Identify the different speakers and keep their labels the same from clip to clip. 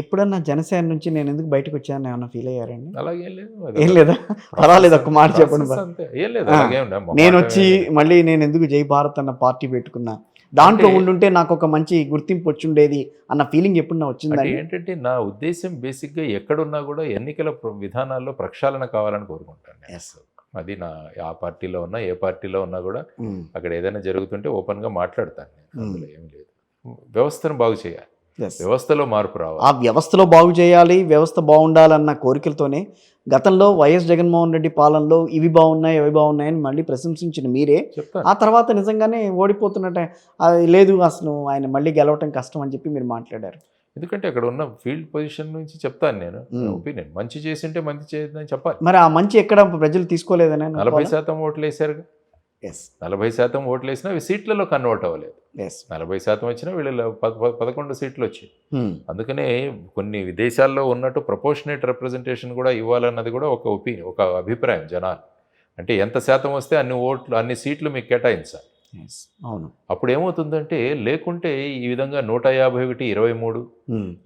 Speaker 1: ఎప్పుడన్నా జనసేన నుంచి నేను ఎందుకు బయటకు వచ్చానని ఏమన్నా ఫీల్ అయ్యారండి?
Speaker 2: అలాగేం లేదు.
Speaker 1: ఏం లేదా? పర్వాలేదు, ఒక్క మాట చెప్పండి.
Speaker 2: ప్రాసెస్ అంతే. ఏం లేదు.
Speaker 1: ఆ,
Speaker 2: అలాగేం లేదు.
Speaker 1: నేను
Speaker 2: మొహమాటం
Speaker 1: వచ్చి
Speaker 2: ఏం లేదు.
Speaker 1: మళ్ళీ నేను ఎందుకు జై భారత్ అన్న పార్టీ పెట్టుకున్నా, దాంట్లో
Speaker 2: అంటే
Speaker 1: ఉండుంటే నాకు ఒక మంచి గుర్తింపు వచ్చుండేది అన్న ఫీలింగ్ ఎప్పుడన్నా
Speaker 2: అంటే
Speaker 1: వచ్చిందండి?
Speaker 2: ఏంటంటే నా ఉద్దేశం బేసిక్‌గా ఎక్కడున్నా కూడా ఎన్నికల విధానాల్లో ప్రక్షాళన కావాలని కోరుకుంటాను నేను.
Speaker 1: ఎస్.
Speaker 2: అది నా ఆ పార్టీలో ఉన్నా, ఏ పార్టీలో ఉన్నా కూడా అక్కడ ఏదైనా జరుగుతుంటే ఓపెన్‌గా మాట్లాడతాను నేను. అందులో ఏం లేదు. వ్యవస్థను బాగు చేయాలి.
Speaker 1: ఎస్.
Speaker 2: వ్యవస్థలో మార్పు
Speaker 1: ఆ
Speaker 2: రావాలి.
Speaker 1: వ్యవస్థలో బాగు చేయాలి, వ్యవస్థ బాగుండాలన్న కోరికలతోనే గతంలో వైఎస్ జగన్మోహన్ రెడ్డి పాలనలో ఇవి బాగున్నాయి, అవి బాగున్నాయని మళ్ళీ ప్రశంసించిన మీరే
Speaker 2: చెప్తాను.
Speaker 1: ఆ తర్వాత నిజంగానే ఓడిపోతున్నట్టే లేదు, అసలు ఆయన మళ్ళీ గెలవటం కష్టం అని చెప్పి మీరు మాట్లాడారు.
Speaker 2: ఎందుకంటే అక్కడ ఉన్న ఫీల్డ్ పొజిషన్ నుంచి చెప్తాను నేను ఒపీనియన్. మంచి చేసింటే మంచి చేయదని చెప్పాలి.
Speaker 1: మరి ఆ మంచి ఎక్కడ ప్రజలు తీసుకోలేదని
Speaker 2: 40% ఓట్లు వేసారుగా.
Speaker 1: ఎస్.
Speaker 2: 40% ఓట్లు వేసినా అవి సీట్లలో కన్వర్ట్ అవ్వలేదు.
Speaker 1: ఎస్.
Speaker 2: 40% వచ్చినా వీళ్ళు 11 సీట్లు వచ్చాయి. అందుకనే కొన్ని విదేశాల్లో ఉన్నట్టు ప్రపోర్షనేట్ రిప్రజెంటేషన్ కూడా ఇవ్వాలన్నది కూడా ఒక ఒపీనియన్, ఒక అభిప్రాయం జనాలు. అంటే ఎంత శాతం వస్తే అన్ని ఓట్లు, అన్ని సీట్లు మీకు కేటాయించాలి.
Speaker 1: అవును.
Speaker 2: అప్పుడు ఏమవుతుందంటే, లేకుంటే ఈ విధంగా 151, 23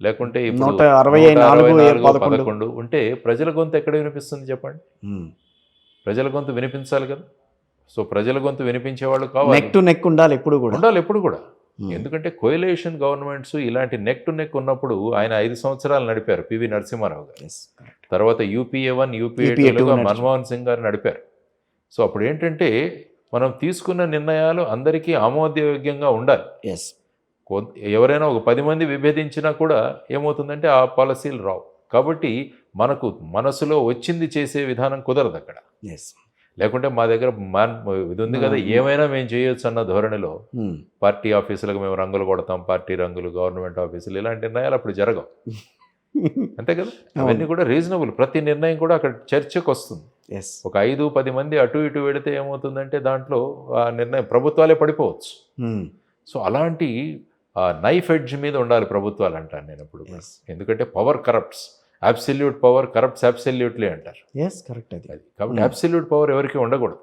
Speaker 2: లేకుంటే ఇప్పుడు
Speaker 1: 164,
Speaker 2: 11 ఉంటే ప్రజల గొంతు ఎక్కడ వినిపిస్తుంది చెప్పండి? ప్రజల గొంతు వినిపించాలి కదా. సో ప్రజల గొంతు వినిపించే వాళ్ళు కావాలి.
Speaker 1: నెక్ టు నెక్ ఉండాలి ఎప్పుడు కూడా.
Speaker 2: ఉండాలి ఎప్పుడు కూడా. ఎందుకంటే కోయలేషన్ గవర్నమెంట్స్ ఇలాంటి నెక్ టు నెక్ ఉన్నప్పుడు ఆయన 5 సంవత్సరాలు నడిపారు పివి నరసింహారావు గారు. తర్వాత యూపీఏ 1, యూపీఏ 2 మన్మోహన్ సింగ్ గారు నడిపారు. సో అప్పుడు ఏంటంటే మనం తీసుకున్న నిర్ణయాలు అందరికీ ఆమోదయోగ్యంగా ఉండాలి. ఎవరైనా ఒక 10 మంది విభేదించినా కూడా ఏమవుతుందంటే ఆ పాలసీలు రావు. కాబట్టి మనకు మనసులో వచ్చింది చేసే విధానం కుదరదు అక్కడ. లేకుంటే మా దగ్గర ఇది ఉంది కదా, ఏమైనా మేము చేయొచ్చు అన్న ధోరణిలో పార్టీ ఆఫీసులకు మేము రంగులు కొడతాం, పార్టీ రంగులు, గవర్నమెంట్ ఆఫీసులు, ఇలాంటి నిర్ణయాలు అప్పుడు జరగవు. అంతే కదా. అవన్నీ కూడా రీజనబుల్. ప్రతి నిర్ణయం కూడా అక్కడ చర్చకు వస్తుంది. ఒక 5-10 మంది అటు ఇటు వెళితే ఏమవుతుందంటే దాంట్లో ఆ నిర్ణయం ప్రభుత్వాలే పడిపోవచ్చు. సో అలాంటి నైఫ్ ఎడ్జ్ మీద ఉండాలి ప్రభుత్వాలు అంటాను నేను ఎప్పుడు. ఎందుకంటే power corrupts, absolute power corrupts absolutely అంటారు.
Speaker 1: అది
Speaker 2: కాబట్టి అబ్సల్యూట్ పవర్ ఎవరికి ఉండకూడదు.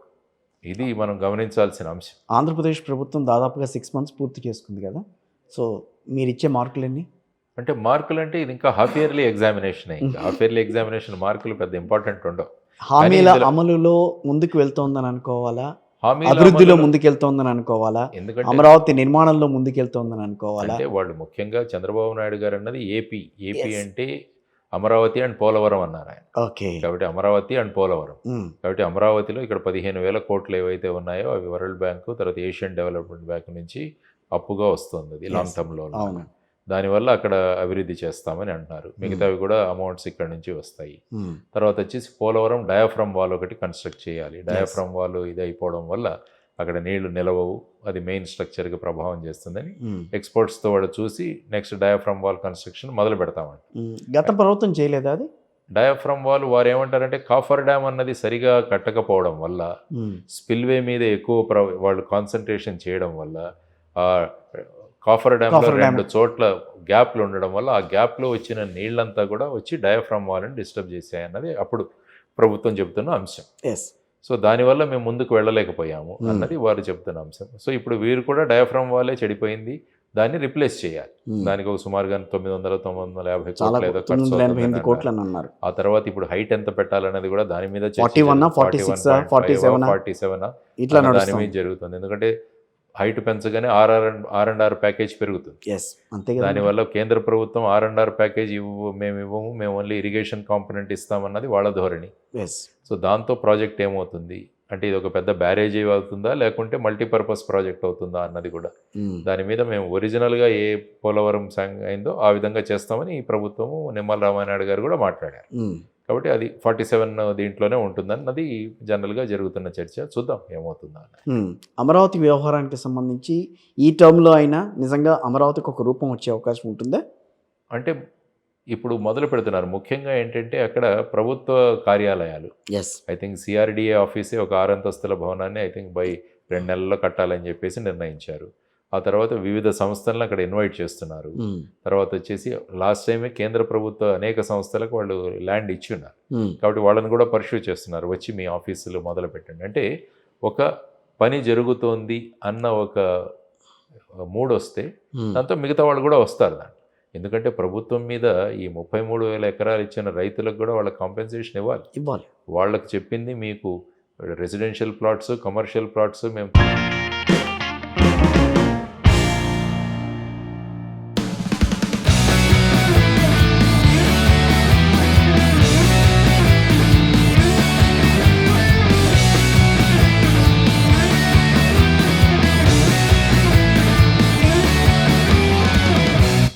Speaker 2: ఇది మనం గమనించాల్సిన అంశం.
Speaker 1: ఆంధ్రప్రదేశ్ ప్రభుత్వం దాదాపుగా 6 months పూర్తి చేసుకుంది కదా. సో మీరు ఇచ్చే మార్కులు ఎన్ని?
Speaker 2: అంటే మార్కులు అంటే ఇది ఇంకా హాఫ్ ఇయర్లీ ఎగ్జామినేషన్. ఇంకా హాఫ్ ఇయర్లీ ఎగ్జామినేషన్ మార్కులు పెద్ద ఇంపార్టెంట్ ఉండవు.
Speaker 1: హామీల అమలులో ముందుకు వెళ్తోందని అనుకోవాలా, అభివృద్ధిలో ముందుకెళ్తోందని అనుకోవాలా, ఎందుకంటే అమరావతి నిర్మాణంలో ముందుకెళ్తోందని అనుకోవాలా?
Speaker 2: అంటే వాళ్ళు ముఖ్యంగా చంద్రబాబు నాయుడు గారు అన్నది ఏపీ అంటే అమరావతి అండ్ పోలవరం అన్నారు ఆయన. కాబట్టి అమరావతి అండ్ పోలవరం. కాబట్టి అమరావతిలో ఇక్కడ 15,000 కోట్లు ఏవైతే ఉన్నాయో అవి వరల్డ్ బ్యాంకు, తర్వాత ఏషియన్ డెవలప్మెంట్ బ్యాంక్ నుంచి అప్పుగా వస్తుంది. అది లాంగ్ టర్మ్లో. దానివల్ల అక్కడ అభివృద్ధి చేస్తామని అంటున్నారు. మిగతావి కూడా అమౌంట్స్ ఇక్కడ నుంచి వస్తాయి. తర్వాత వచ్చేసి పోలవరం డయాఫ్రమ్ వాల్ ఒకటి కన్స్ట్రక్ట్ చేయాలి. డయాఫ్రమ్ వాల్ ఇది అయిపోవడం వల్ల అక్కడ నీళ్లు నిలవవు, అది మెయిన్ స్ట్రక్చర్కి ప్రభావం చేస్తుందని ఎక్స్పర్ట్స్తో వాడు చూసి నెక్స్ట్ డయాఫ్రమ్ వాల్ కన్స్ట్రక్షన్ మొదలు పెడతామండి.
Speaker 1: గత ప్రభుత్వం చేయలేదా అది?
Speaker 2: డయాఫ్రమ్ వాల్ వారు ఏమంటారంటే కాఫర్ డ్యామ్ అన్నది సరిగా కట్టకపోవడం వల్ల, స్పిల్వే మీద ఎక్కువ వాళ్ళు కాన్సన్ట్రేషన్ చేయడం వల్ల, కాఫర్ డ్యామ్లో 2 చోట్ల గ్యాప్లు ఉండడం వల్ల ఆ గ్యాప్లో వచ్చిన నీళ్ళంతా కూడా వచ్చి డయాఫ్రమ్ వాల్ని డిస్టర్బ్ చేశాయన్నది అప్పుడు ప్రభుత్వం చెబుతున్న అంశం. సో దానివల్ల మేము ముందుకు వెళ్ళలేకపోయాము అన్నది వారు చెప్తున్న అంశం. సో ఇప్పుడు వీరు కూడా డయాఫ్రమ్ వాలే చెడిపోయింది, దాన్ని రిప్లేస్ చేయాలి. దానికి ఒక సుమారుగా 900-950 కోట్లు అన్నారు. ఆ తర్వాత ఇప్పుడు హైట్ ఎంత పెట్టాలన్నది కూడా దాని మీద 47 దాని మీద జరుగుతుంది. ఎందుకంటే హైట్ పెంచగానే R&R ప్యాకేజ్ పెరుగుతుంది. దానివల్ల కేంద్ర ప్రభుత్వం R&R ప్యాకేజ్ మేము ఇవ్వము, మేము ఓన్లీ ఇరిగేషన్ కాంపోనెంట్ ఇస్తామన్నది వాళ్ళ ధోరణి. సో దాంతో ప్రాజెక్ట్ ఏమవుతుంది అంటే ఇది ఒక పెద్ద బ్యారేజ్ అవుతుందా లేకుంటే మల్టీపర్పస్ ప్రాజెక్ట్ అవుతుందా అన్నది కూడా దాని మీద మేము ఒరిజినల్గా ఏ పోలవరం అయిందో ఆ విధంగా చేస్తామని ఈ ప్రభుత్వము నిమ్మల రామానాయుడు గారు కూడా మాట్లాడారు. కాబట్టి అది 47 దీంట్లోనే ఉంటుందన్నది జనరల్గా జరుగుతున్న చర్చ. చూద్దాం ఏమవుతుందా.
Speaker 1: అమరావతి వ్యవహారానికి సంబంధించి ఈ టర్మ్లో అయినా నిజంగా అమరావతికి ఒక రూపం వచ్చే అవకాశం ఉంటుందా?
Speaker 2: అంటే ఇప్పుడు మొదలు పెడుతున్నారు. ముఖ్యంగా ఏంటంటే అక్కడ ప్రభుత్వ కార్యాలయాలు, ఐ థింక్ సిఆర్డిఏ ఆఫీసే ఒక 6 అంతస్తుల భవనాన్ని ఐ థింక్ బై 2 నెలల్లో కట్టాలని చెప్పేసి నిర్ణయించారు. ఆ తర్వాత వివిధ సంస్థలను అక్కడ ఇన్వైట్ చేస్తున్నారు. తర్వాత వచ్చేసి లాస్ట్ టైమే కేంద్ర ప్రభుత్వ అనేక సంస్థలకు వాళ్ళు ల్యాండ్ ఇచ్చి ఉన్నారు. కాబట్టి వాళ్ళని కూడా పర్ష్యూ చేస్తున్నారు, వచ్చి మీ ఆఫీసులు మొదలు పెట్టండి. అంటే ఒక పని జరుగుతోంది అన్న ఒక మూడ్ వస్తే దాంతో మిగతా వాళ్ళు కూడా వస్తారు దాంట్లో. ఎందుకంటే ప్రభుత్వం మీద ఈ 33,000 ఎకరాలు ఇచ్చిన రైతులకు కూడా వాళ్ళకి కాంపెన్సేషన్ ఇవ్వాలి.
Speaker 1: ఇవ్వాలి.
Speaker 2: వాళ్ళకి చెప్పింది మీకు రెసిడెన్షియల్ ప్లాట్స్, కమర్షియల్ ప్లాట్స్ మేము